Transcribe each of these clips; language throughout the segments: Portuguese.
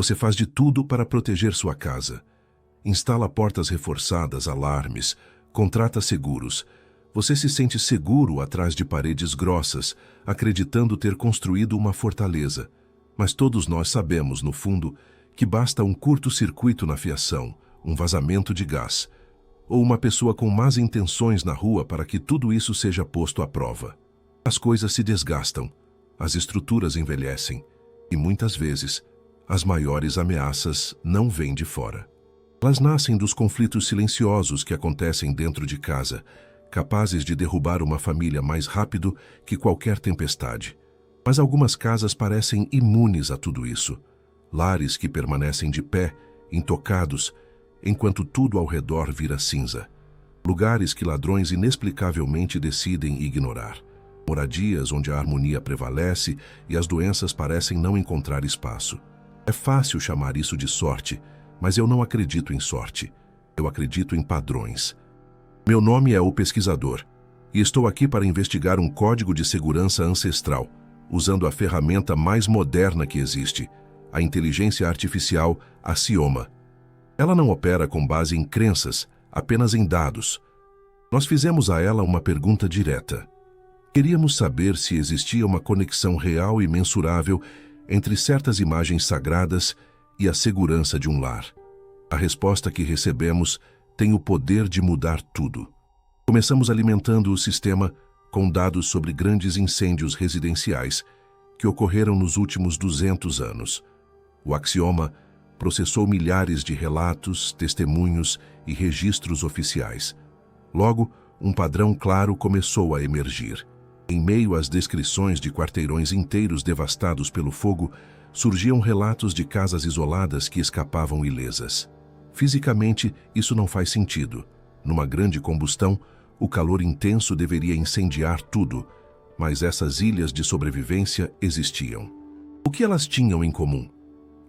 Você faz de tudo para proteger sua casa. Instala portas reforçadas, alarmes, contrata seguros. Você se sente seguro atrás de paredes grossas, acreditando ter construído uma fortaleza. Mas todos nós sabemos, no fundo, que basta um curto-circuito na fiação, um vazamento de gás, ou uma pessoa com más intenções na rua para que tudo isso seja posto à prova. As coisas se desgastam, as estruturas envelhecem, e muitas vezes, as maiores ameaças não vêm de fora. Elas nascem dos conflitos silenciosos que acontecem dentro de casa, capazes de derrubar uma família mais rápido que qualquer tempestade. Mas algumas casas parecem imunes a tudo isso. Lares que permanecem de pé, intocados, enquanto tudo ao redor vira cinza. Lugares que ladrões inexplicavelmente decidem ignorar. Moradias onde a harmonia prevalece e as doenças parecem não encontrar espaço. É fácil chamar isso de sorte, mas eu não acredito em sorte. Eu acredito em padrões. Meu nome é O Pesquisador, e estou aqui para investigar um código de segurança ancestral, usando a ferramenta mais moderna que existe, a inteligência artificial Axioma. Ela não opera com base em crenças, apenas em dados. Nós fizemos a ela uma pergunta direta. Queríamos saber se existia uma conexão real e mensurável entre certas imagens sagradas e a segurança de um lar. A resposta que recebemos tem o poder de mudar tudo. Começamos alimentando o sistema com dados sobre grandes incêndios residenciais que ocorreram nos últimos 200 anos. O Axioma processou milhares de relatos, testemunhos e registros oficiais. Logo, um padrão claro começou a emergir. Em meio às descrições de quarteirões inteiros devastados pelo fogo, surgiam relatos de casas isoladas que escapavam ilesas. Fisicamente, isso não faz sentido. Numa grande combustão, o calor intenso deveria incendiar tudo, mas essas ilhas de sobrevivência existiam. O que elas tinham em comum?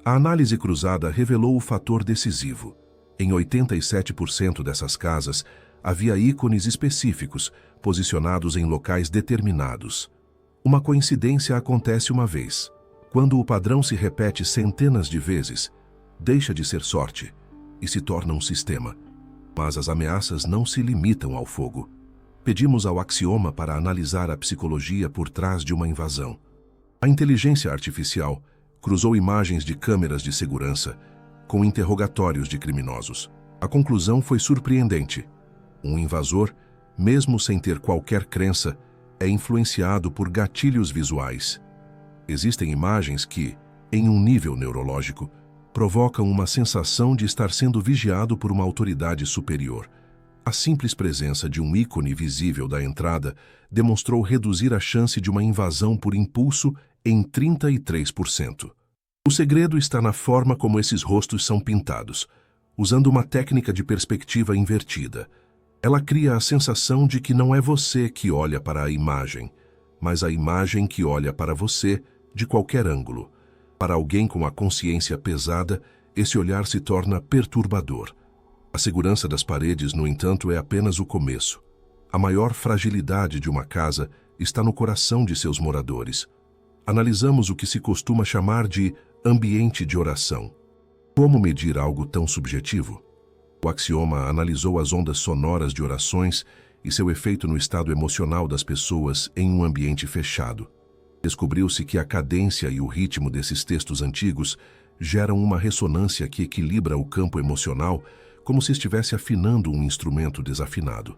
A análise cruzada revelou o fator decisivo. Em 87% dessas casas, havia ícones específicos, posicionados em locais determinados. Uma coincidência acontece uma vez. Quando o padrão se repete centenas de vezes, deixa de ser sorte e se torna um sistema. Mas as ameaças não se limitam ao fogo. Pedimos ao Axioma para analisar a psicologia por trás de uma invasão. A inteligência artificial cruzou imagens de câmeras de segurança com interrogatórios de criminosos. A conclusão foi surpreendente. Um invasor, mesmo sem ter qualquer crença, é influenciado por gatilhos visuais. Existem imagens que, em um nível neurológico, provocam uma sensação de estar sendo vigiado por uma autoridade superior. A simples presença de um ícone visível da entrada demonstrou reduzir a chance de uma invasão por impulso em 33%. O segredo está na forma como esses rostos são pintados, usando uma técnica de perspectiva invertida. Ela cria a sensação de que não é você que olha para a imagem, mas a imagem que olha para você de qualquer ângulo. Para alguém com a consciência pesada, esse olhar se torna perturbador. A segurança das paredes, no entanto, é apenas o começo. A maior fragilidade de uma casa está no coração de seus moradores. Analisamos o que se costuma chamar de ambiente de oração. Como medir algo tão subjetivo? O Axioma analisou as ondas sonoras de orações e seu efeito no estado emocional das pessoas em um ambiente fechado. Descobriu-se que a cadência e o ritmo desses textos antigos geram uma ressonância que equilibra o campo emocional como se estivesse afinando um instrumento desafinado.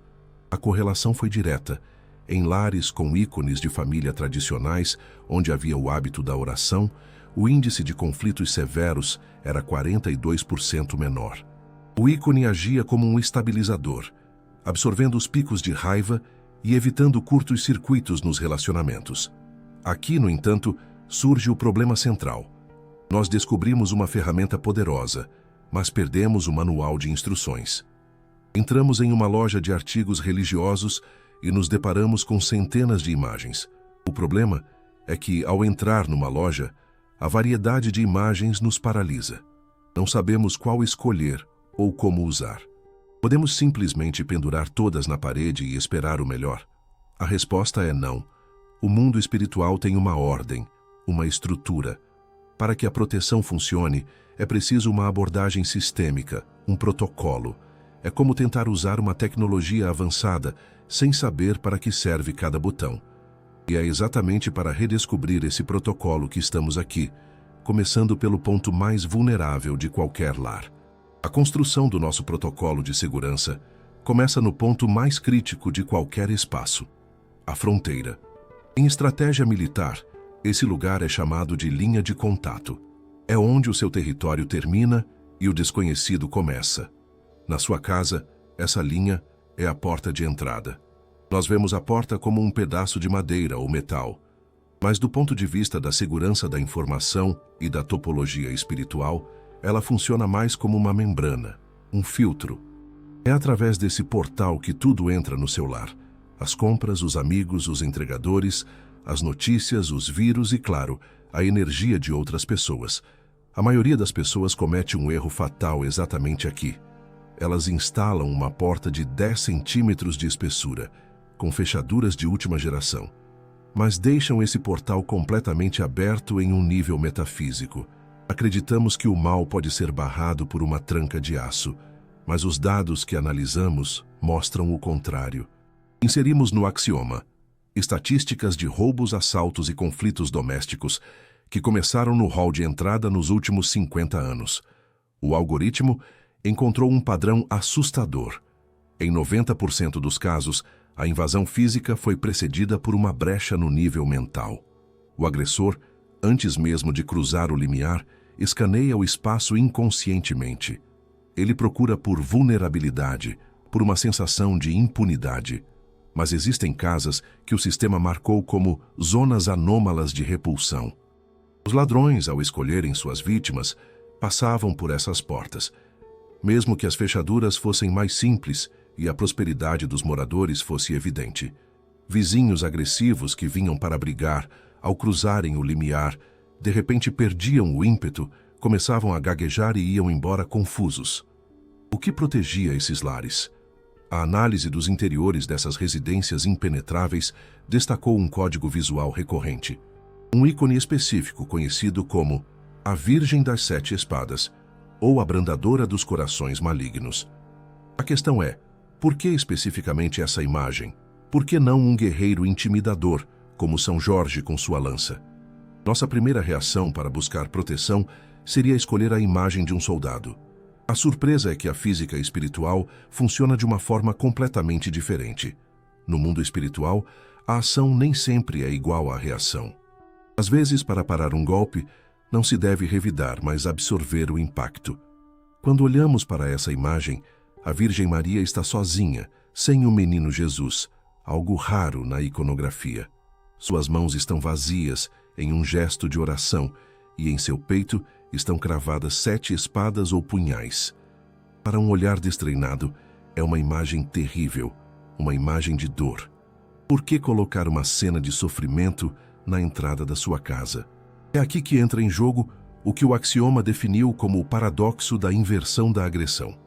A correlação foi direta. Em lares com ícones de família tradicionais, onde havia o hábito da oração, o índice de conflitos severos era 42% menor. O ícone agia como um estabilizador, absorvendo os picos de raiva e evitando curtos circuitos nos relacionamentos. Aqui, no entanto, surge o problema central. Nós descobrimos uma ferramenta poderosa, mas perdemos o manual de instruções. Entramos em uma loja de artigos religiosos e nos deparamos com centenas de imagens. O problema é que, ao entrar numa loja, a variedade de imagens nos paralisa. Não sabemos qual escolher ou como usar. Podemos simplesmente pendurar todas na parede e esperar o melhor? A resposta é não. O mundo espiritual tem uma ordem, uma estrutura. Para que a proteção funcione, é preciso uma abordagem sistêmica, um protocolo. É como tentar usar uma tecnologia avançada sem saber para que serve cada botão. E é exatamente para redescobrir esse protocolo que estamos aqui, começando pelo ponto mais vulnerável de qualquer lar. A construção do nosso protocolo de segurança começa no ponto mais crítico de qualquer espaço: a fronteira. Em estratégia militar, esse lugar é chamado de linha de contato. É onde o seu território termina e o desconhecido começa. Na sua casa, essa linha é a porta de entrada. Nós vemos a porta como um pedaço de madeira ou metal, mas do ponto de vista da segurança da informação e da topologia espiritual, ela funciona mais como uma membrana, um filtro. É através desse portal que tudo entra no seu lar: as compras, os amigos, os entregadores, as notícias, os vírus e, claro, a energia de outras pessoas. A maioria das pessoas comete um erro fatal exatamente aqui. Elas instalam uma porta de 10 centímetros de espessura, com fechaduras de última geração, mas deixam esse portal completamente aberto em um nível metafísico. Acreditamos que o mal pode ser barrado por uma tranca de aço, mas os dados que analisamos mostram o contrário. Inserimos no axioma estatísticas de roubos, assaltos e conflitos domésticos que começaram no hall de entrada nos últimos 50 anos. O algoritmo encontrou um padrão assustador. Em 90% dos casos, a invasão física foi precedida por uma brecha no nível mental. O agressor, antes mesmo de cruzar o limiar, escaneia o espaço inconscientemente. Ele procura por vulnerabilidade, por uma sensação de impunidade. Mas existem casas que o sistema marcou como zonas anômalas de repulsão. Os ladrões, ao escolherem suas vítimas, passavam por essas portas. Mesmo que as fechaduras fossem mais simples e a prosperidade dos moradores fosse evidente. Vizinhos agressivos que vinham para brigar, ao cruzarem o limiar, de repente perdiam o ímpeto, começavam a gaguejar e iam embora confusos. O que protegia esses lares? A análise dos interiores dessas residências impenetráveis destacou um código visual recorrente. Um ícone específico conhecido como a Virgem das Sete Espadas, ou a Brandadora dos Corações Malignos. A questão é, por que especificamente essa imagem? Por que não um guerreiro intimidador, como São Jorge com sua lança? Nossa primeira reação para buscar proteção seria escolher a imagem de um soldado. A surpresa é que a física espiritual funciona de uma forma completamente diferente. No mundo espiritual, a ação nem sempre é igual à reação. Às vezes, para parar um golpe, não se deve revidar, mas absorver o impacto. Quando olhamos para essa imagem, a Virgem Maria está sozinha, sem o menino Jesus, algo raro na iconografia. Suas mãos estão vazias, em um gesto de oração, e em seu peito estão cravadas 7 espadas ou punhais. Para um olhar destreinado, é uma imagem terrível, uma imagem de dor. Por que colocar uma cena de sofrimento na entrada da sua casa? É aqui que entra em jogo o que o axioma definiu como o paradoxo da inversão da agressão.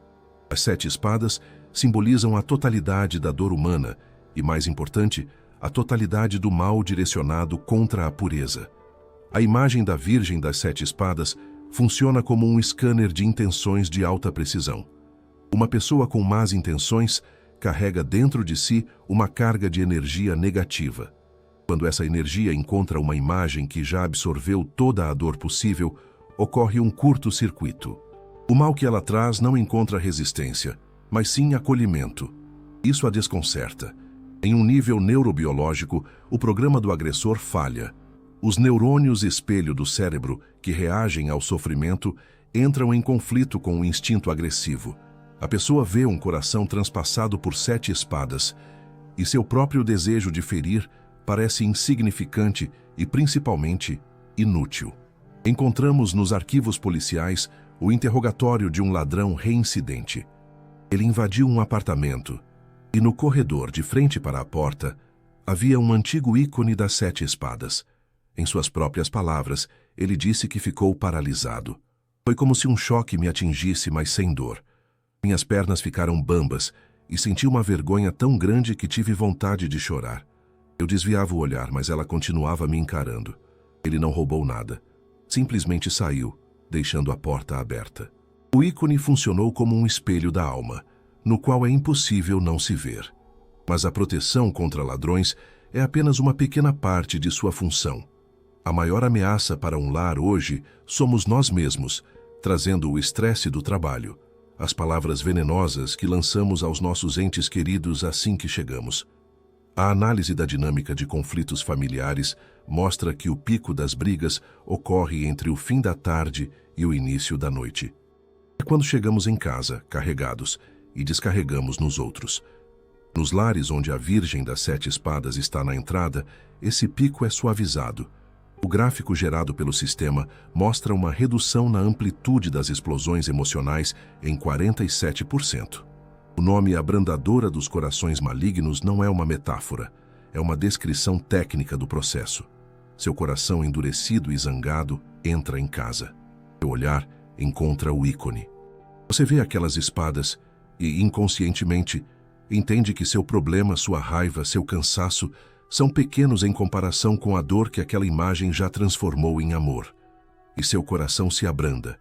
As 7 espadas simbolizam a totalidade da dor humana e, mais importante, a totalidade do mal direcionado contra a pureza. A imagem da Virgem das 7 Espadas funciona como um scanner de intenções de alta precisão. Uma pessoa com más intenções carrega dentro de si uma carga de energia negativa. Quando essa energia encontra uma imagem que já absorveu toda a dor possível, ocorre um curto-circuito. O mal que ela traz não encontra resistência, mas sim acolhimento. Isso a desconcerta. Em um nível neurobiológico, o programa do agressor falha. Os neurônios espelho do cérebro, que reagem ao sofrimento, entram em conflito com o instinto agressivo. A pessoa vê um coração transpassado por 7 espadas, e seu próprio desejo de ferir parece insignificante e, principalmente, inútil. Encontramos nos arquivos policiais o interrogatório de um ladrão reincidente. Ele invadiu um apartamento, e no corredor de frente para a porta havia um antigo ícone das 7 espadas. Em suas próprias palavras, ele disse que ficou paralisado. Foi como se um choque me atingisse, mas sem dor. Minhas pernas ficaram bambas e senti uma vergonha tão grande que tive vontade de chorar. Eu desviava o olhar, mas ela continuava me encarando. Ele não roubou nada. Simplesmente saiu. deixando a porta aberta. O ícone funcionou como um espelho da alma, no qual é impossível não se ver. Mas a proteção contra ladrões é apenas uma pequena parte de sua função. A maior ameaça para um lar hoje somos nós mesmos, trazendo o estresse do trabalho, as palavras venenosas que lançamos aos nossos entes queridos assim que chegamos. A análise da dinâmica de conflitos familiares mostra que o pico das brigas ocorre entre o fim da tarde e o início da noite. É quando chegamos em casa, carregados, e descarregamos nos outros. Nos lares onde a Virgem das Sete Espadas está na entrada, esse pico é suavizado. O gráfico gerado pelo sistema mostra uma redução na amplitude das explosões emocionais em 47%. O nome abrandadora dos corações malignos não é uma metáfora, é uma descrição técnica do processo. Seu coração endurecido e zangado entra em casa. Seu olhar encontra o ícone. Você vê aquelas espadas e, inconscientemente, entende que seu problema, sua raiva, seu cansaço são pequenos em comparação com a dor que aquela imagem já transformou em amor. E seu coração se abranda.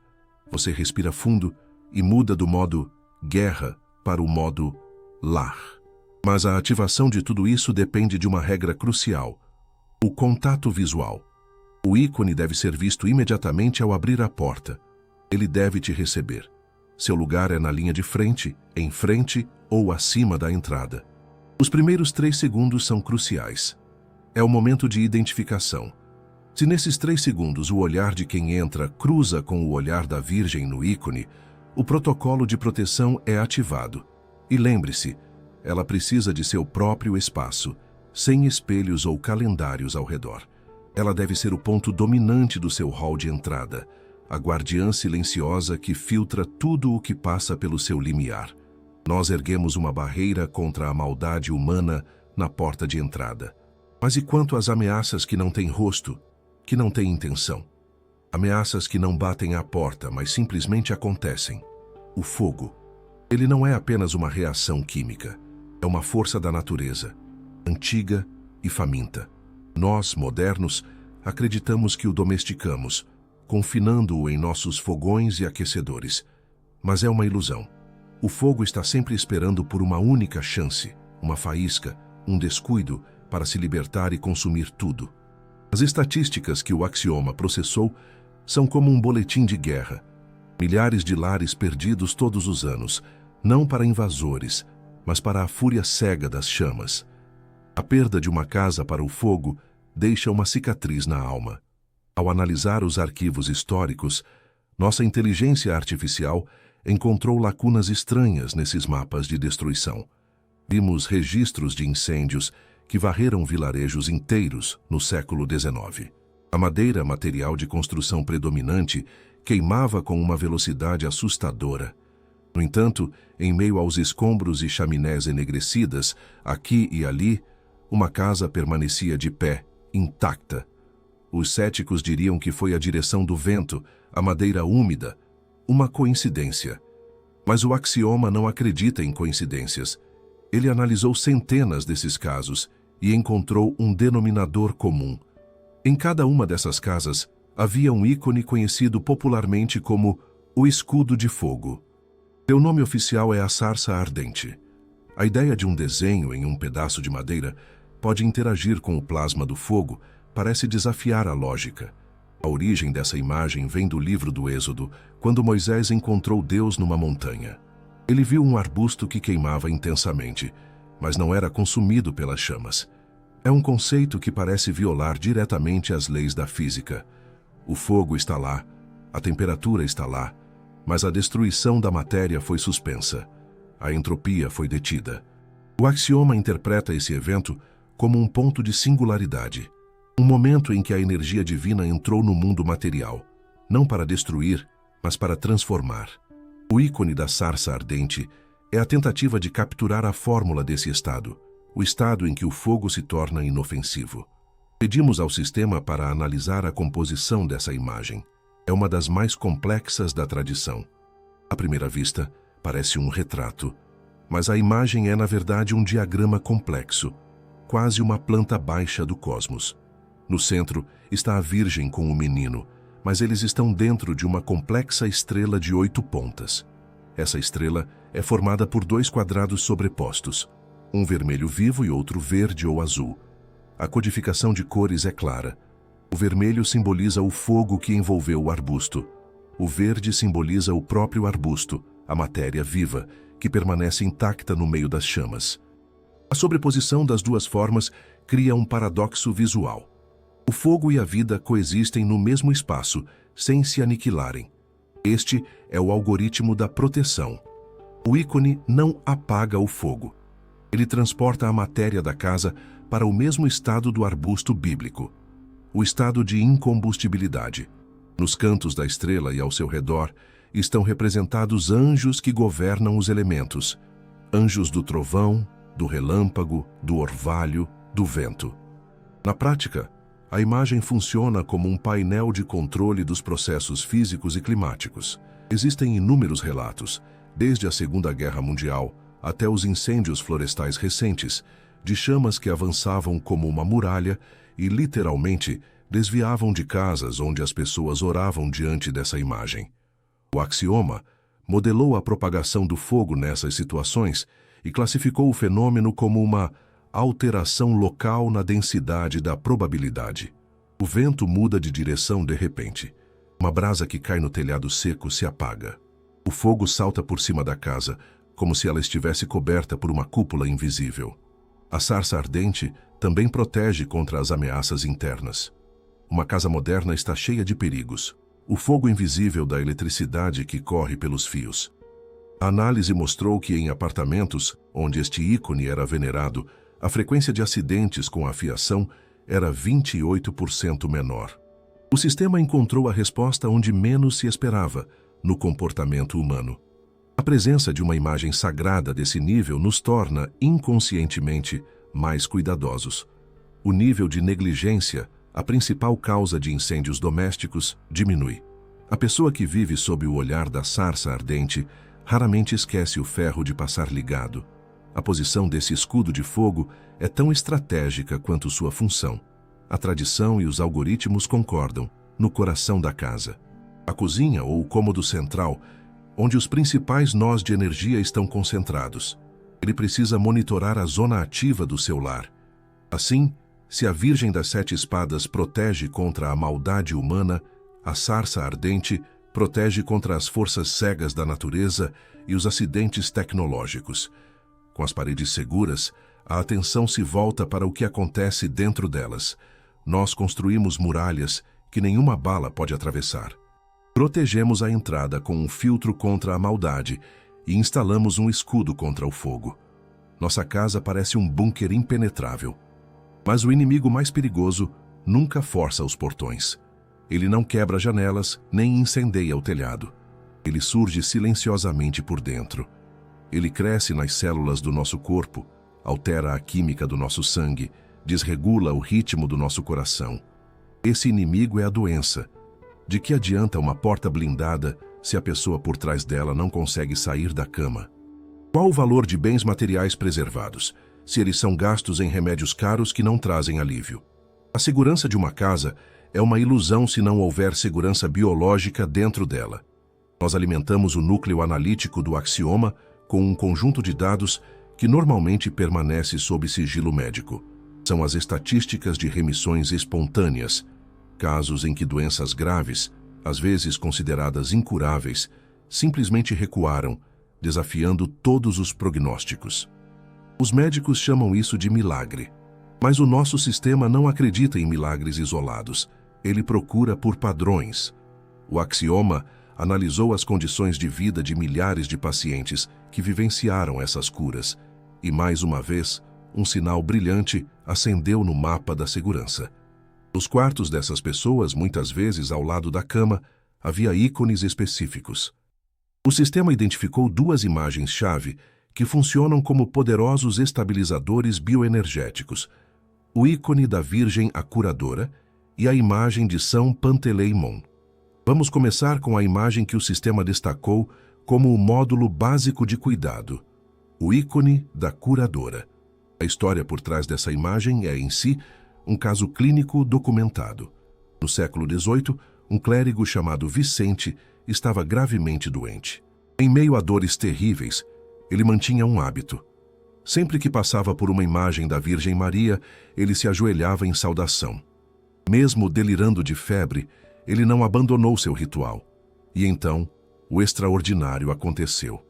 Você respira fundo e muda do modo guerra para o modo lar. Mas a ativação de tudo isso depende de uma regra crucial: o contato visual. O ícone deve ser visto imediatamente ao abrir a porta. Ele deve te receber. Seu lugar é na linha de frente, em frente ou acima da entrada. Os primeiros 3 segundos são cruciais. É o momento de identificação. Se nesses 3 segundos o olhar de quem entra cruza com o olhar da Virgem no ícone, o protocolo de proteção é ativado. E lembre-se, ela precisa de seu próprio espaço, sem espelhos ou calendários ao redor. Ela deve ser o ponto dominante do seu hall de entrada, a guardiã silenciosa que filtra tudo o que passa pelo seu limiar. Nós erguemos uma barreira contra a maldade humana na porta de entrada. Mas e quanto às ameaças que não têm rosto, que não têm intenção? Ameaças que não batem à porta, mas simplesmente acontecem. O fogo. Ele não é apenas uma reação química. É uma força da natureza, antiga e faminta. Nós, modernos, acreditamos que o domesticamos, confinando-o em nossos fogões e aquecedores. Mas é uma ilusão. O fogo está sempre esperando por uma única chance, uma faísca, um descuido para se libertar e consumir tudo. As estatísticas que o Axioma processou são como um boletim de guerra. Milhares de lares perdidos todos os anos, não para invasores, mas para a fúria cega das chamas. A perda de uma casa para o fogo deixa uma cicatriz na alma. Ao analisar os arquivos históricos, nossa inteligência artificial encontrou lacunas estranhas nesses mapas de destruição. Vimos registros de incêndios que varreram vilarejos inteiros no século XIX. A madeira, material de construção predominante, queimava com uma velocidade assustadora. No entanto, em meio aos escombros e chaminés enegrecidas, aqui e ali, uma casa permanecia de pé, intacta. Os céticos diriam que foi a direção do vento, a madeira úmida, uma coincidência. Mas o Axioma não acredita em coincidências. Ele analisou centenas desses casos e encontrou um denominador comum. Em cada uma dessas casas havia um ícone conhecido popularmente como o escudo de fogo. Seu nome oficial é a sarça ardente. A ideia de um desenho em um pedaço de madeira pode interagir com o plasma do fogo, parece desafiar a lógica. A origem dessa imagem vem do livro do Êxodo, quando Moisés encontrou Deus numa montanha. Ele viu um arbusto que queimava intensamente, mas não era consumido pelas chamas. É um conceito que parece violar diretamente as leis da física. O fogo está lá, a temperatura está lá, mas a destruição da matéria foi suspensa. A entropia foi detida. O Axioma interpreta esse evento como um ponto de singularidade. Um momento em que a energia divina entrou no mundo material, não para destruir, mas para transformar. O ícone da sarça ardente é a tentativa de capturar a fórmula desse estado, o estado em que o fogo se torna inofensivo. Pedimos ao sistema para analisar a composição dessa imagem. É uma das mais complexas da tradição. À primeira vista, parece um retrato, mas a imagem é, na verdade, um diagrama complexo, quase uma planta baixa do cosmos. No centro está a Virgem com o menino, mas eles estão dentro de uma complexa estrela de 8 pontas. Essa estrela é formada por 2 quadrados sobrepostos, um vermelho vivo e outro verde ou azul. A codificação de cores é clara. O vermelho simboliza o fogo que envolveu o arbusto. O verde simboliza o próprio arbusto, a matéria viva, que permanece intacta no meio das chamas. A sobreposição das duas formas cria um paradoxo visual. O fogo e a vida coexistem no mesmo espaço, sem se aniquilarem. Este é o algoritmo da proteção. O ícone não apaga o fogo. Ele transporta a matéria da casa para o mesmo estado do arbusto bíblico, o estado de incombustibilidade. Nos cantos da estrela e ao seu redor estão representados anjos que governam os elementos, anjos do trovão, do relâmpago, do orvalho, do vento. Na prática, a imagem funciona como um painel de controle dos processos físicos e climáticos. Existem inúmeros relatos, desde a Segunda Guerra Mundial até os incêndios florestais recentes, de chamas que avançavam como uma muralha e, literalmente, desviavam de casas onde as pessoas oravam diante dessa imagem. O axioma modelou a propagação do fogo nessas situações e classificou o fenômeno como uma alteração local na densidade da probabilidade. O vento muda de direção de repente. Uma brasa que cai no telhado seco se apaga. O fogo salta por cima da casa, como se ela estivesse coberta por uma cúpula invisível. A sarça ardente também protege contra as ameaças internas. Uma casa moderna está cheia de perigos. O fogo invisível da eletricidade que corre pelos fios. A análise mostrou que em apartamentos, onde este ícone era venerado, a frequência de acidentes com a fiação era 28% menor. O sistema encontrou a resposta onde menos se esperava, no comportamento humano. A presença de uma imagem sagrada desse nível nos torna, inconscientemente, mais cuidadosos. O nível de negligência, a principal causa de incêndios domésticos, diminui. A pessoa que vive sob o olhar da sarça ardente raramente esquece o ferro de passar ligado. A posição desse escudo de fogo é tão estratégica quanto sua função. A tradição e os algoritmos concordam, no coração da casa. A cozinha ou o cômodo central, onde os principais nós de energia estão concentrados. Ele precisa monitorar a zona ativa do seu lar. Assim, se a Virgem das 7 Espadas protege contra a maldade humana, a sarça ardente protege contra as forças cegas da natureza e os acidentes tecnológicos. Com as paredes seguras, a atenção se volta para o que acontece dentro delas. Nós construímos muralhas que nenhuma bala pode atravessar. Protegemos a entrada com um filtro contra a maldade e instalamos um escudo contra o fogo. Nossa casa parece um bunker impenetrável. Mas o inimigo mais perigoso nunca força os portões. Ele não quebra janelas nem incendeia o telhado. Ele surge silenciosamente por dentro. Ele cresce nas células do nosso corpo, altera a química do nosso sangue, desregula o ritmo do nosso coração. Esse inimigo é a doença. De que adianta uma porta blindada se a pessoa por trás dela não consegue sair da cama? Qual o valor de bens materiais preservados, se eles são gastos em remédios caros que não trazem alívio? A segurança de uma casa é uma ilusão se não houver segurança biológica dentro dela. Nós alimentamos o núcleo analítico do axioma com um conjunto de dados que normalmente permanece sob sigilo médico. São as estatísticas de remissões espontâneas, casos em que doenças graves, às vezes consideradas incuráveis, simplesmente recuaram, desafiando todos os prognósticos. Os médicos chamam isso de milagre. Mas o nosso sistema não acredita em milagres isolados. Ele procura por padrões. O axioma analisou as condições de vida de milhares de pacientes que vivenciaram essas curas. E, mais uma vez, um sinal brilhante acendeu no mapa da segurança. Nos quartos dessas pessoas, muitas vezes ao lado da cama, havia ícones específicos. O sistema identificou 2 imagens-chave que funcionam como poderosos estabilizadores bioenergéticos: o ícone da Virgem a Curadora e a imagem de São Panteleimon. Vamos começar com a imagem que o sistema destacou como o módulo básico de cuidado, o ícone da Curadora. A história por trás dessa imagem é, em si, um caso clínico documentado. No século XVIII, um clérigo chamado Vicente estava gravemente doente. Em meio a dores terríveis, ele mantinha um hábito. Sempre que passava por uma imagem da Virgem Maria, ele se ajoelhava em saudação. Mesmo delirando de febre, ele não abandonou seu ritual. E então, o extraordinário aconteceu.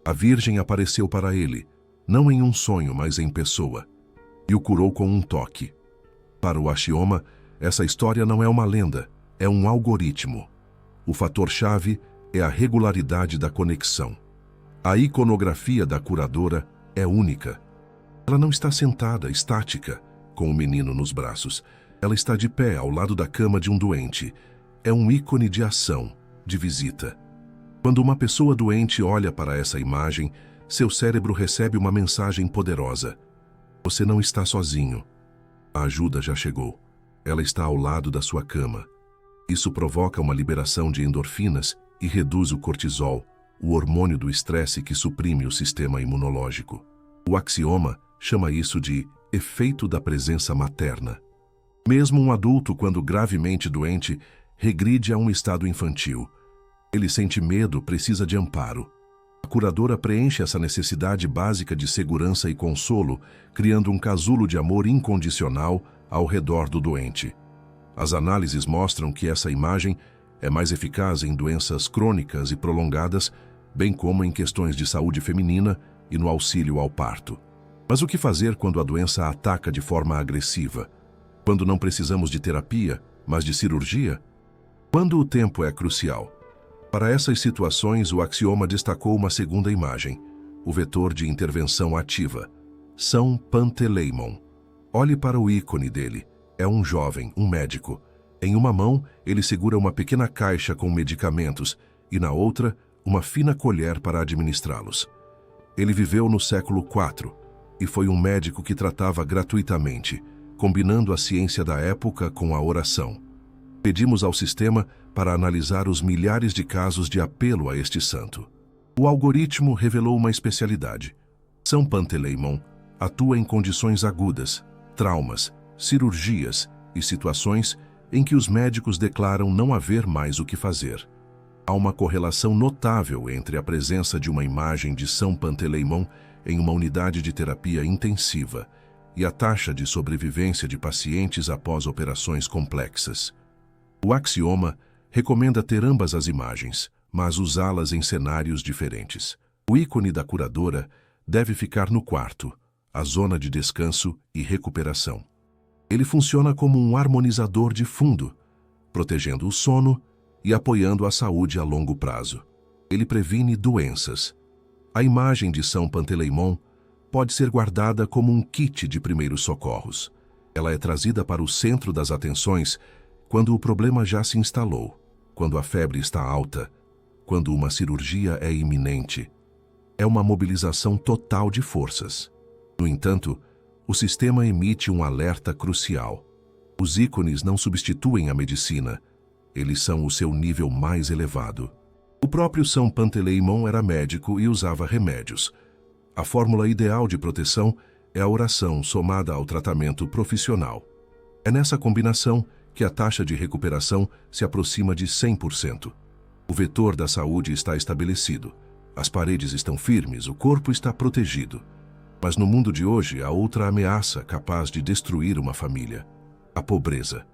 A Virgem apareceu para ele, não em um sonho, mas em pessoa, e o curou com um toque. Para o Axioma, essa história não é uma lenda, é um algoritmo. O fator-chave é a regularidade da conexão. A iconografia da curadora é única. Ela não está sentada, estática, com o menino nos braços. Ela está de pé ao lado da cama de um doente. É um ícone de ação, de visita. Quando uma pessoa doente olha para essa imagem, seu cérebro recebe uma mensagem poderosa. Você não está sozinho. A ajuda já chegou. Ela está ao lado da sua cama. Isso provoca uma liberação de endorfinas e reduz o cortisol, o hormônio do estresse que suprime o sistema imunológico. O Axioma chama isso de efeito da presença materna. Mesmo um adulto, quando gravemente doente, regride a um estado infantil. Ele sente medo, precisa de amparo. A curadora preenche essa necessidade básica de segurança e consolo, criando um casulo de amor incondicional ao redor do doente. As análises mostram que essa imagem é mais eficaz em doenças crônicas e prolongadas, bem como em questões de saúde feminina e no auxílio ao parto. Mas o que fazer quando a doença ataca de forma agressiva? Quando não precisamos de terapia, mas de cirurgia? Quando o tempo é crucial? Para essas situações, o Axioma destacou uma segunda imagem, o vetor de intervenção ativa, São Panteleimon. Olhe para o ícone dele. É um jovem, um médico. Em uma mão, ele segura uma pequena caixa com medicamentos e na outra, uma fina colher para administrá-los. Ele viveu no século IV e foi um médico que tratava gratuitamente, combinando a ciência da época com a oração. Pedimos ao sistema para analisar os milhares de casos de apelo a este santo. O algoritmo revelou uma especialidade. São Panteleimon atua em condições agudas, traumas, cirurgias e situações em que os médicos declaram não haver mais o que fazer. Há uma correlação notável entre a presença de uma imagem de São Panteleimon em uma unidade de terapia intensiva e a taxa de sobrevivência de pacientes após operações complexas. O Axioma recomenda ter ambas as imagens, mas usá-las em cenários diferentes. O ícone da curadora deve ficar no quarto, a zona de descanso e recuperação. Ele funciona como um harmonizador de fundo, protegendo o sono e apoiando a saúde a longo prazo. Ele previne doenças. A imagem de São Panteleimon pode ser guardada como um kit de primeiros socorros. Ela é trazida para o centro das atenções quando o problema já se instalou, quando a febre está alta, quando uma cirurgia é iminente. É uma mobilização total de forças. No entanto, o sistema emite um alerta crucial. Os ícones não substituem a medicina, eles são o seu nível mais elevado. O próprio São Panteleimon era médico e usava remédios. A fórmula ideal de proteção é a oração somada ao tratamento profissional. É nessa combinação que a taxa de recuperação se aproxima de 100%. O vetor da saúde está estabelecido, as paredes estão firmes, o corpo está protegido. Mas no mundo de hoje há outra ameaça capaz de destruir uma família: a pobreza.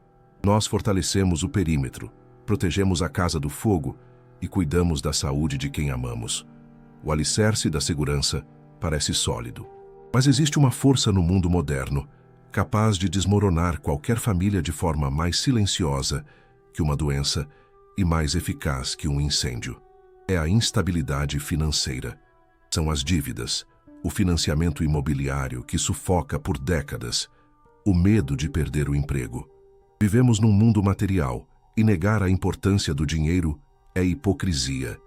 Nós fortalecemos o perímetro, protegemos a casa do fogo e cuidamos da saúde de quem amamos. O alicerce da segurança parece sólido. Mas existe uma força no mundo moderno capaz de desmoronar qualquer família de forma mais silenciosa que uma doença e mais eficaz que um incêndio. É a instabilidade financeira. São as dívidas, o financiamento imobiliário que sufoca por décadas, o medo de perder o emprego. Vivemos num mundo material e negar a importância do dinheiro é hipocrisia.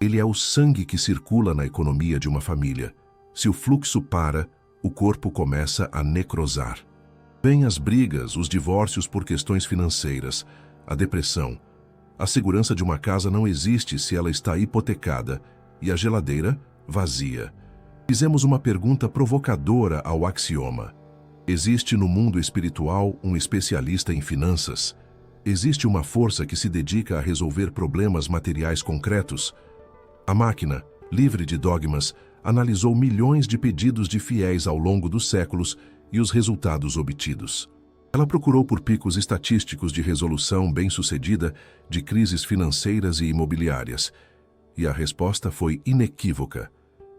Ele é o sangue que circula na economia de uma família. Se o fluxo para, o corpo começa a necrosar. Vêm as brigas, os divórcios por questões financeiras, a depressão. A segurança de uma casa não existe se ela está hipotecada e a geladeira vazia. Fizemos uma pergunta provocadora ao Axioma. Existe no mundo espiritual um especialista em finanças? Existe uma força que se dedica a resolver problemas materiais concretos. A máquina, livre de dogmas, analisou milhões de pedidos de fiéis ao longo dos séculos e os resultados obtidos. Ela procurou por picos estatísticos de resolução bem-sucedida de crises financeiras e imobiliárias, e a resposta foi inequívoca.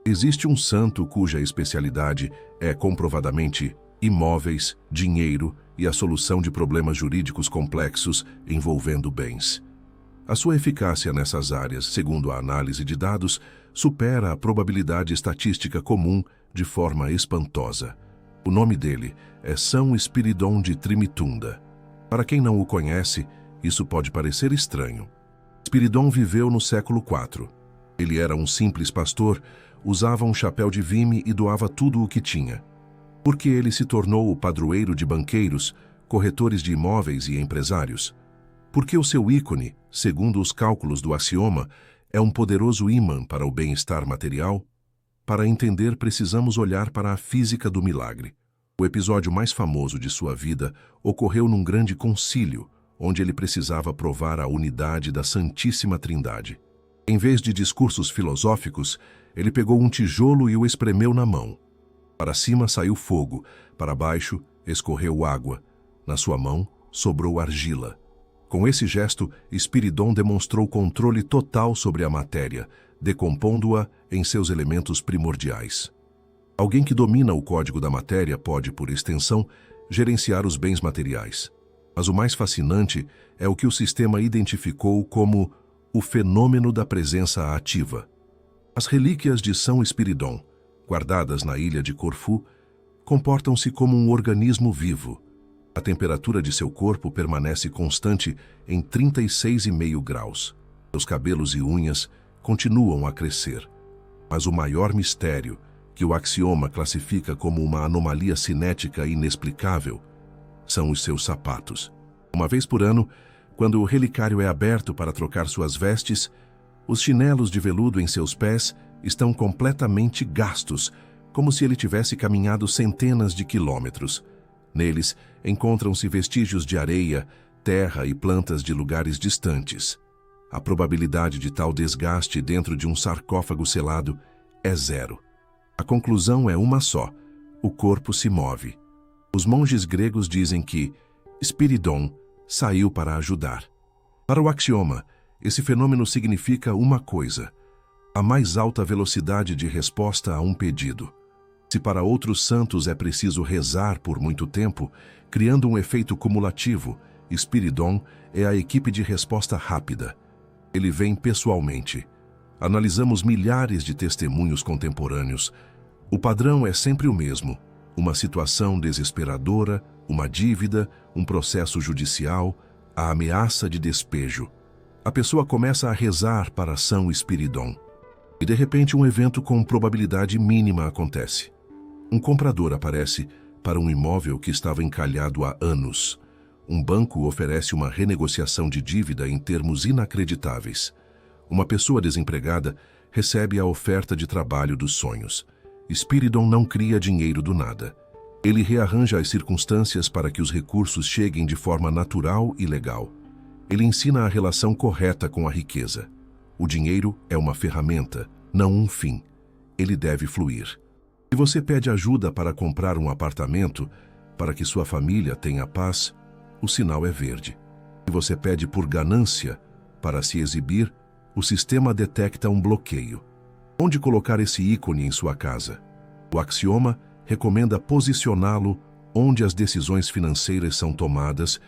Existe um santo cuja especialidade é comprovadamente imóveis, dinheiro e a solução de problemas jurídicos complexos envolvendo bens. A sua eficácia nessas áreas, segundo a análise de dados, supera a probabilidade estatística comum de forma espantosa. O nome dele é São Espiridon de Trimitunda. Para quem não o conhece, isso pode parecer estranho. Espiridon viveu no século IV. Ele era um simples pastor, usava um chapéu de vime e doava tudo o que tinha. Porque ele se tornou o padroeiro de banqueiros, corretores de imóveis e empresários. Porque o seu ícone, segundo os cálculos do axioma, é um poderoso ímã para o bem-estar material. Para entender, precisamos olhar para a física do milagre. O episódio mais famoso de sua vida ocorreu num grande concílio, onde ele precisava provar a unidade da Santíssima Trindade. Em vez de discursos filosóficos, ele pegou um tijolo e o espremeu na mão. Para cima saiu fogo, para baixo escorreu água. Na sua mão sobrou argila. Com esse gesto, Espiridon demonstrou controle total sobre a matéria, decompondo-a em seus elementos primordiais. Alguém que domina o código da matéria pode, por extensão, gerenciar os bens materiais. Mas o mais fascinante é o que o sistema identificou como o fenômeno da presença ativa. As relíquias de São Espiridon, guardadas na ilha de Corfu, comportam-se como um organismo vivo. A temperatura de seu corpo permanece constante em 36,5 graus. Seus cabelos e unhas continuam a crescer. Mas o maior mistério, que o axioma classifica como uma anomalia cinética inexplicável, são os seus sapatos. Uma vez por ano, quando o relicário é aberto para trocar suas vestes, os chinelos de veludo em seus pés estão completamente gastos, como se ele tivesse caminhado centenas de quilômetros. Neles encontram-se vestígios de areia, terra e plantas de lugares distantes. A probabilidade de tal desgaste dentro de um sarcófago selado é zero. A conclusão é uma só: o corpo se move. Os monges gregos dizem que Espiridon saiu para ajudar. Para o axioma, esse fenômeno significa uma coisa: a mais alta velocidade de resposta a um pedido. Se para outros santos é preciso rezar por muito tempo, criando um efeito cumulativo, Espiridon é a equipe de resposta rápida. Ele vem pessoalmente. Analisamos milhares de testemunhos contemporâneos. O padrão é sempre o mesmo: uma situação desesperadora, uma dívida, um processo judicial, a ameaça de despejo. A pessoa começa a rezar para São Espiridon. E de repente um evento com probabilidade mínima acontece. Um comprador aparece para um imóvel que estava encalhado há anos. Um banco oferece uma renegociação de dívida em termos inacreditáveis. Uma pessoa desempregada recebe a oferta de trabalho dos sonhos. Espiridon não cria dinheiro do nada. Ele rearranja as circunstâncias para que os recursos cheguem de forma natural e legal. Ele ensina a relação correta com a riqueza. O dinheiro é uma ferramenta, não um fim. Ele deve fluir. Se você pede ajuda para comprar um apartamento, para que sua família tenha paz, o sinal é verde. Se você pede por ganância, para se exibir, o sistema detecta um bloqueio. Onde colocar esse ícone em sua casa? O axioma recomenda posicioná-lo onde as decisões financeiras são tomadas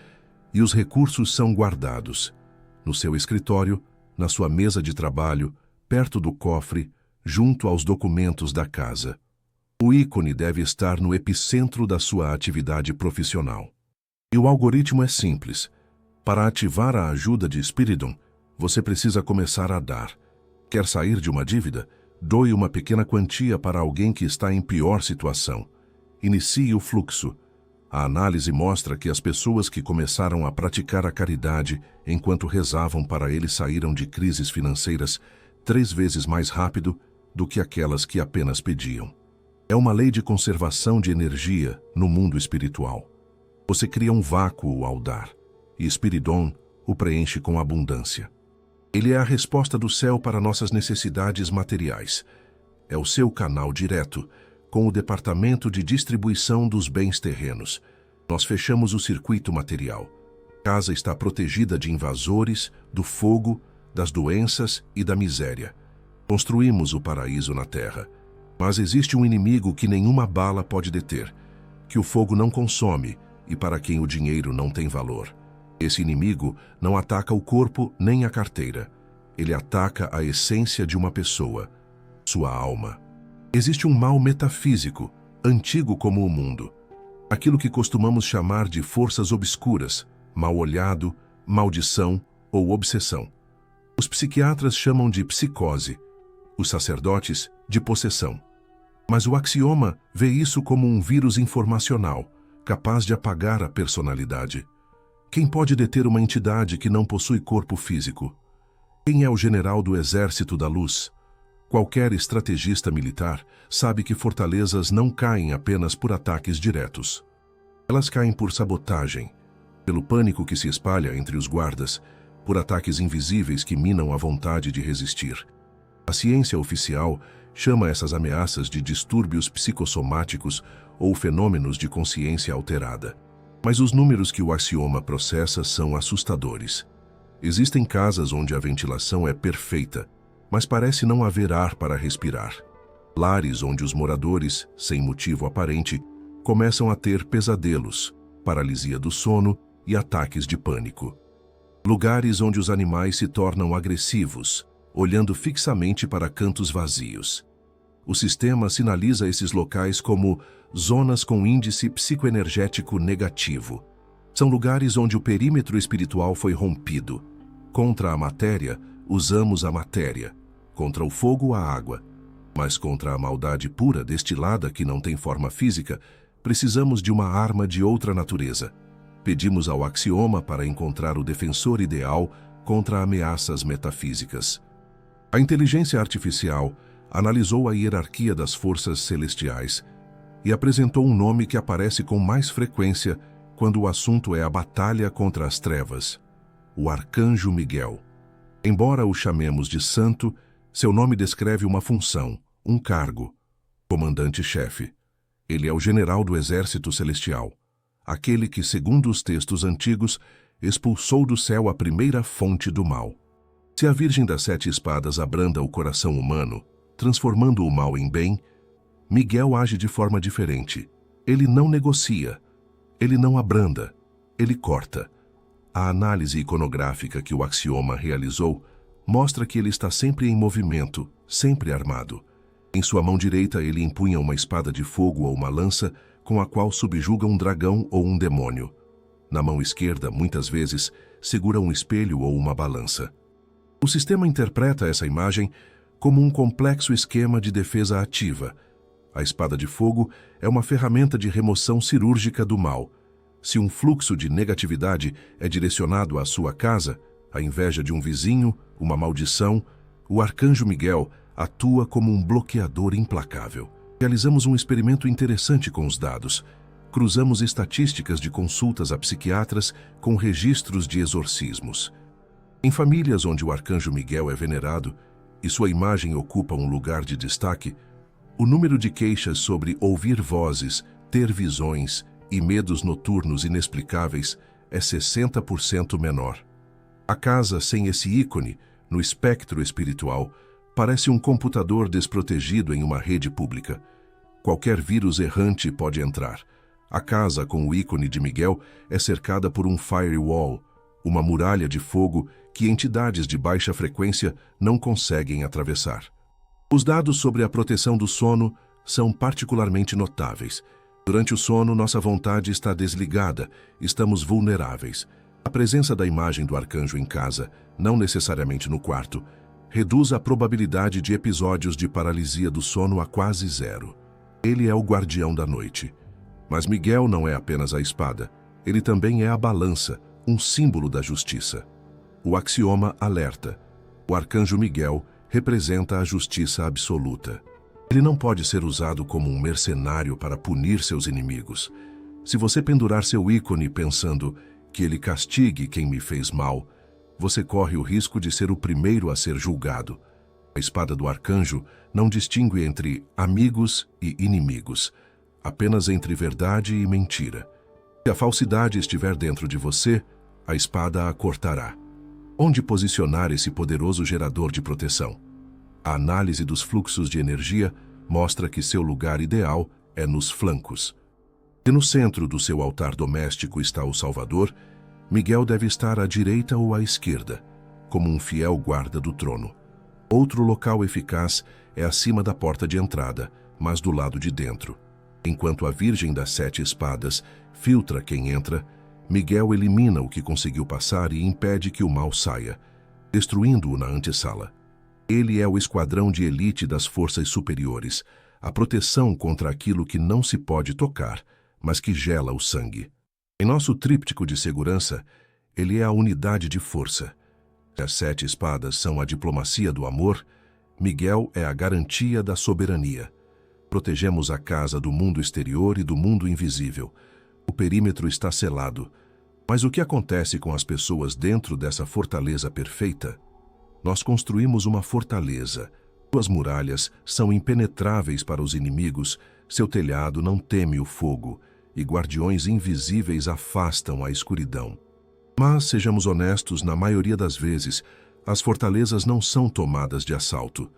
e os recursos são guardados. No seu escritório, na sua mesa de trabalho, perto do cofre, junto aos documentos da casa. O ícone deve estar no epicentro da sua atividade profissional. E o algoritmo é simples. Para ativar a ajuda de Espiridon, você precisa começar a dar. Quer sair de uma dívida? Doe uma pequena quantia para alguém que está em pior situação. Inicie o fluxo. A análise mostra que as pessoas que começaram a praticar a caridade enquanto rezavam para ele saíram de crises financeiras 3 vezes mais rápido do que aquelas que apenas pediam. É uma lei de conservação de energia no mundo espiritual. Você cria um vácuo ao dar, e Spiridon o preenche com abundância. Ele é a resposta do céu para nossas necessidades materiais. É o seu canal direto, com o departamento de distribuição dos bens terrenos. Nós fechamos o circuito material. A casa está protegida de invasores, do fogo, das doenças e da miséria. Construímos o paraíso na terra. Mas existe um inimigo que nenhuma bala pode deter, que o fogo não consome e para quem o dinheiro não tem valor. Esse inimigo não ataca o corpo nem a carteira. Ele ataca a essência de uma pessoa, sua alma. Existe um mal metafísico, antigo como o mundo. Aquilo que costumamos chamar de forças obscuras, mal-olhado, maldição ou obsessão. Os psiquiatras chamam de psicose, os sacerdotes de possessão. Mas o axioma vê isso como um vírus informacional, capaz de apagar a personalidade. Quem pode deter uma entidade que não possui corpo físico? Quem é o general do Exército da Luz? Qualquer estrategista militar sabe que fortalezas não caem apenas por ataques diretos. Elas caem por sabotagem, pelo pânico que se espalha entre os guardas, por ataques invisíveis que minam a vontade de resistir. A ciência oficial chama essas ameaças de distúrbios psicossomáticos ou fenômenos de consciência alterada. Mas os números que o axioma processa são assustadores. Existem casas onde a ventilação é perfeita, mas parece não haver ar para respirar. Lares onde os moradores, sem motivo aparente, começam a ter pesadelos, paralisia do sono e ataques de pânico. Lugares onde os animais se tornam agressivos, olhando fixamente para cantos vazios. O sistema sinaliza esses locais como zonas com índice psicoenergético negativo. São lugares onde o perímetro espiritual foi rompido. Contra a matéria, usamos a matéria. Contra o fogo, a água. Mas contra a maldade pura destilada que não tem forma física, precisamos de uma arma de outra natureza. Pedimos ao axioma para encontrar o defensor ideal contra ameaças metafísicas. A inteligência artificial analisou a hierarquia das forças celestiais e apresentou um nome que aparece com mais frequência quando o assunto é a batalha contra as trevas: o Arcanjo Miguel. Embora o chamemos de santo, seu nome descreve uma função, um cargo: comandante-chefe. Ele é o general do exército celestial, aquele que, segundo os textos antigos, expulsou do céu a primeira fonte do mal. Se a Virgem das Sete Espadas abranda o coração humano, transformando o mal em bem, Miguel age de forma diferente. Ele não negocia, ele não abranda, ele corta. A análise iconográfica que o axioma realizou mostra que ele está sempre em movimento, sempre armado. Em sua mão direita ele empunha uma espada de fogo ou uma lança com a qual subjuga um dragão ou um demônio. Na mão esquerda, muitas vezes, segura um espelho ou uma balança. O sistema interpreta essa imagem como um complexo esquema de defesa ativa. A espada de fogo é uma ferramenta de remoção cirúrgica do mal. Se um fluxo de negatividade é direcionado à sua casa, a inveja de um vizinho, uma maldição, o Arcanjo Miguel atua como um bloqueador implacável. Realizamos um experimento interessante com os dados. Cruzamos estatísticas de consultas a psiquiatras com registros de exorcismos. Em famílias onde o Arcanjo Miguel é venerado e sua imagem ocupa um lugar de destaque, o número de queixas sobre ouvir vozes, ter visões e medos noturnos inexplicáveis é 60% menor. A casa sem esse ícone, no espectro espiritual, parece um computador desprotegido em uma rede pública. Qualquer vírus errante pode entrar. A casa com o ícone de Miguel é cercada por um firewall, uma muralha de fogo que entidades de baixa frequência não conseguem atravessar. Os dados sobre a proteção do sono são particularmente notáveis. Durante o sono, nossa vontade está desligada, estamos vulneráveis. A presença da imagem do arcanjo em casa, não necessariamente no quarto, reduz a probabilidade de episódios de paralisia do sono a quase zero. Ele é o guardião da noite. Mas Miguel não é apenas a espada, ele também é a balança, um símbolo da justiça. O axioma alerta: o Arcanjo Miguel representa a justiça absoluta. Ele não pode ser usado como um mercenário para punir seus inimigos. Se você pendurar seu ícone pensando, que ele castigue quem me fez mal, você corre o risco de ser o primeiro a ser julgado. A espada do arcanjo não distingue entre amigos e inimigos, apenas entre verdade e mentira. Se a falsidade estiver dentro de você, a espada a cortará. Onde posicionar esse poderoso gerador de proteção? A análise dos fluxos de energia mostra que seu lugar ideal é nos flancos. Se no centro do seu altar doméstico está o Salvador, Miguel deve estar à direita ou à esquerda, como um fiel guarda do trono. Outro local eficaz é acima da porta de entrada, mas do lado de dentro. Enquanto a Virgem das Sete Espadas filtra quem entra, Miguel elimina o que conseguiu passar e impede que o mal saia, destruindo-o na antessala. Ele é o esquadrão de elite das forças superiores, a proteção contra aquilo que não se pode tocar, mas que gela o sangue. Em nosso tríptico de segurança, ele é a unidade de força. Se as sete espadas são a diplomacia do amor, Miguel é a garantia da soberania. Protegemos a casa do mundo exterior e do mundo invisível. O perímetro está selado. Mas o que acontece com as pessoas dentro dessa fortaleza perfeita? Nós construímos uma fortaleza. Suas muralhas são impenetráveis para os inimigos, seu telhado não teme o fogo, e guardiões invisíveis afastam a escuridão. Mas, sejamos honestos, na maioria das vezes, as fortalezas não são tomadas de assalto.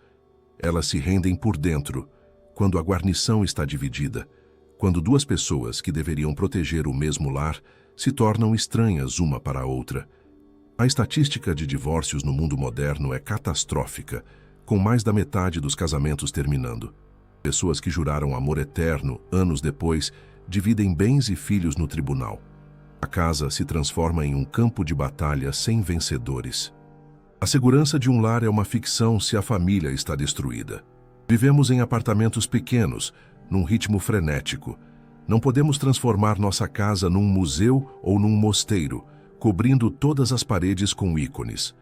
Elas se rendem por dentro, quando a guarnição está dividida, quando duas pessoas que deveriam proteger o mesmo lar se tornam estranhas uma para a outra. A estatística de divórcios no mundo moderno é catastrófica, com mais da metade dos casamentos terminando. Pessoas que juraram amor eterno, anos depois, dividem bens e filhos no tribunal. A casa se transforma em um campo de batalha sem vencedores. A segurança de um lar é uma ficção se a família está destruída. Vivemos em apartamentos pequenos, num ritmo frenético. Não podemos transformar nossa casa num museu ou num mosteiro, cobrindo todas as paredes com ícones.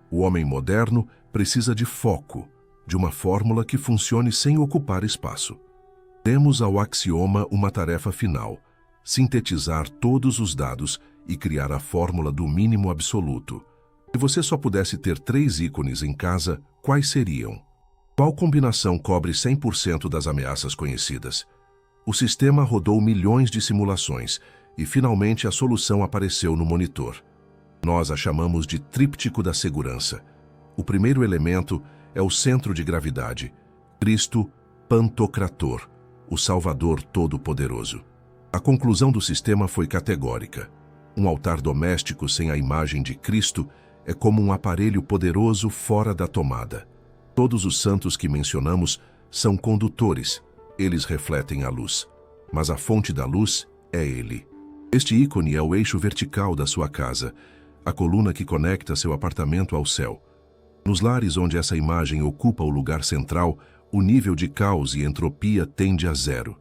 O homem moderno precisa de foco, de uma fórmula que funcione sem ocupar espaço. Demos ao axioma uma tarefa final: sintetizar todos os dados e criar a fórmula do mínimo absoluto. Se você só pudesse ter 3 ícones em casa, quais seriam? Qual combinação cobre 100% das ameaças conhecidas? O sistema rodou milhões de simulações e finalmente a solução apareceu no monitor. Nós a chamamos de tríptico da segurança. O primeiro elemento é o centro de gravidade, Cristo Pantocrator, o Salvador Todo-Poderoso. A conclusão do sistema foi categórica. Um altar doméstico sem a imagem de Cristo é como um aparelho poderoso fora da tomada. Todos os santos que mencionamos são condutores, eles refletem a luz. Mas a fonte da luz é Ele. Este ícone é o eixo vertical da sua casa, a coluna que conecta seu apartamento ao céu. Nos lares onde essa imagem ocupa o lugar central, o nível de caos e entropia tende a zero.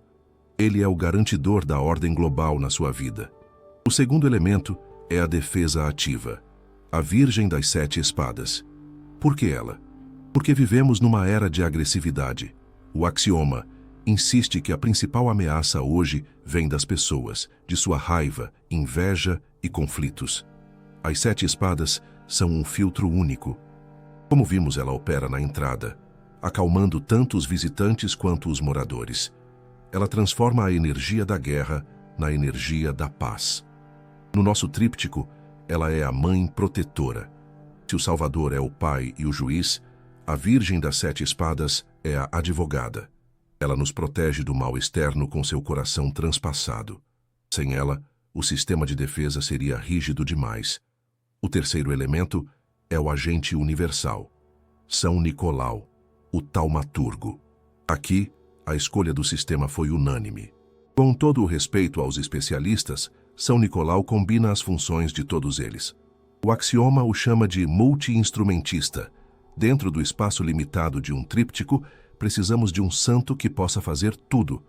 Ele é o garantidor da ordem global na sua vida. O segundo elemento é a defesa ativa, a Virgem das Sete Espadas. Por que ela? Porque vivemos numa era de agressividade. O axioma insiste que a principal ameaça hoje vem das pessoas, de sua raiva, inveja e conflitos. As Sete Espadas são um filtro único. Como vimos, ela opera na entrada, acalmando tanto os visitantes quanto os moradores. Ela transforma a energia da guerra na energia da paz. No nosso tríptico, ela é a mãe protetora. Se o Salvador é o pai e o juiz, a Virgem das Sete Espadas é a advogada. Ela nos protege do mal externo com seu coração transpassado. Sem ela, o sistema de defesa seria rígido demais. O terceiro elemento é o agente universal, São Nicolau, o taumaturgo. Aqui, a escolha do sistema foi unânime. Com todo o respeito aos especialistas, São Nicolau combina as funções de todos eles. O axioma o chama de multi-instrumentista. Dentro do espaço limitado de um tríptico, precisamos de um santo que possa fazer tudo.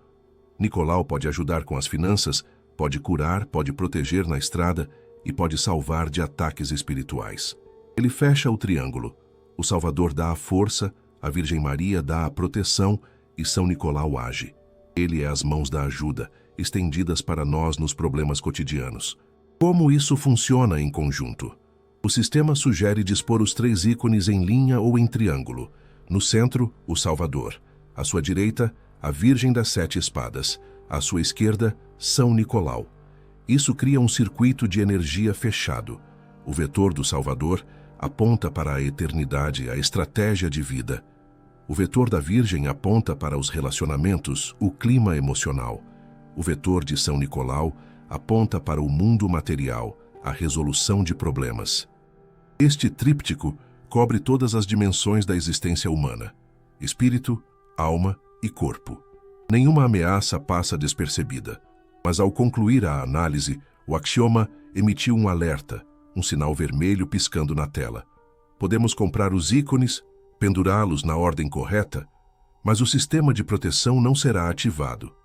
Nicolau pode ajudar com as finanças, pode curar, pode proteger na estrada e pode salvar de ataques espirituais. Ele fecha o triângulo. O Salvador dá a força, a Virgem Maria dá a proteção e São Nicolau age. Ele é as mãos da ajuda, estendidas para nós nos problemas cotidianos. Como isso funciona em conjunto? O sistema sugere dispor os 3 ícones em linha ou em triângulo. No centro, o Salvador. À sua direita, a Virgem das 7 Espadas. À sua esquerda, São Nicolau. Isso cria um circuito de energia fechado. O vetor do Salvador aponta para a eternidade, a estratégia de vida. O vetor da Virgem aponta para os relacionamentos, o clima emocional. O vetor de São Nicolau aponta para o mundo material, a resolução de problemas. Este tríptico cobre todas as dimensões da existência humana: espírito, alma e corpo. Nenhuma ameaça passa despercebida, mas ao concluir a análise, o axioma emitiu um alerta, um sinal vermelho piscando na tela. Podemos comprar os ícones, pendurá-los na ordem correta, mas o sistema de proteção não será ativado.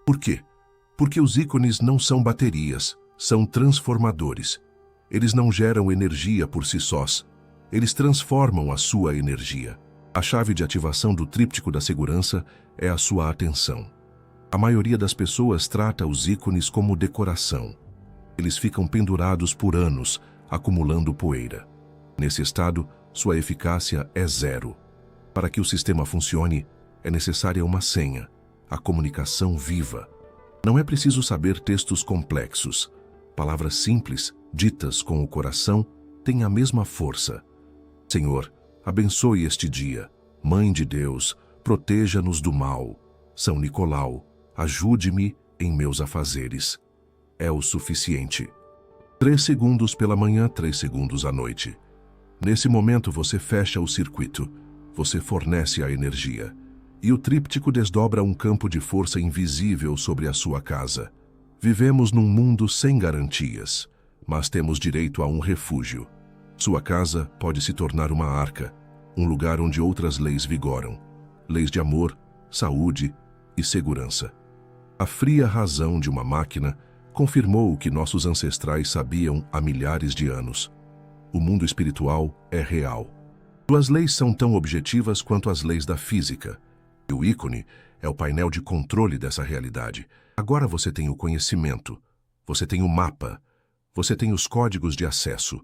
Por quê? Porque os ícones não são baterias, são transformadores. Eles não geram energia por si sós, eles transformam a sua energia. A chave de ativação do tríptico da segurança é a sua atenção. A maioria das pessoas trata os ícones como decoração. Eles ficam pendurados por anos, acumulando poeira. Nesse estado, sua eficácia é 0. Para que o sistema funcione, é necessária uma senha, a comunicação viva. Não é preciso saber textos complexos. Palavras simples, ditas com o coração, têm a mesma força. Senhor, abençoe este dia. Mãe de Deus, proteja-nos do mal. São Nicolau, ajude-me em meus afazeres. É o suficiente. 3 segundos pela manhã, 3 segundos à noite. Nesse momento você fecha o circuito, você fornece a energia, e o tríptico desdobra um campo de força invisível sobre a sua casa. Vivemos num mundo sem garantias, mas temos direito a um refúgio. Sua casa pode se tornar uma arca, um lugar onde outras leis vigoram. Leis de amor, saúde e segurança. A fria razão de uma máquina confirmou o que nossos ancestrais sabiam há milhares de anos. O mundo espiritual é real. Suas leis são tão objetivas quanto as leis da física. E o ícone é o painel de controle dessa realidade. Agora você tem o conhecimento, você tem o mapa, você tem os códigos de acesso.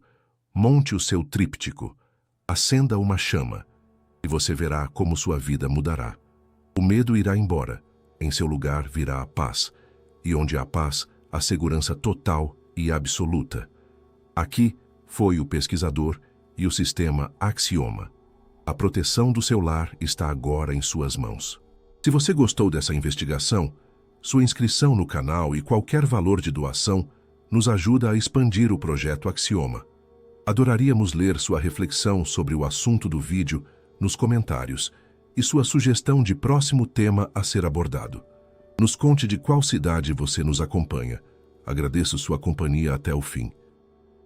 Monte o seu tríptico, acenda uma chama, e você verá como sua vida mudará. O medo irá embora, em seu lugar virá a paz, e onde há paz, a segurança total e absoluta. Aqui foi o pesquisador e o sistema Axioma. A proteção do seu lar está agora em suas mãos. Se você gostou dessa investigação, sua inscrição no canal e qualquer valor de doação nos ajuda a expandir o projeto Axioma. Adoraríamos ler sua reflexão sobre o assunto do vídeo nos comentários e sua sugestão de próximo tema a ser abordado. Nos conte de qual cidade você nos acompanha. Agradeço sua companhia até o fim.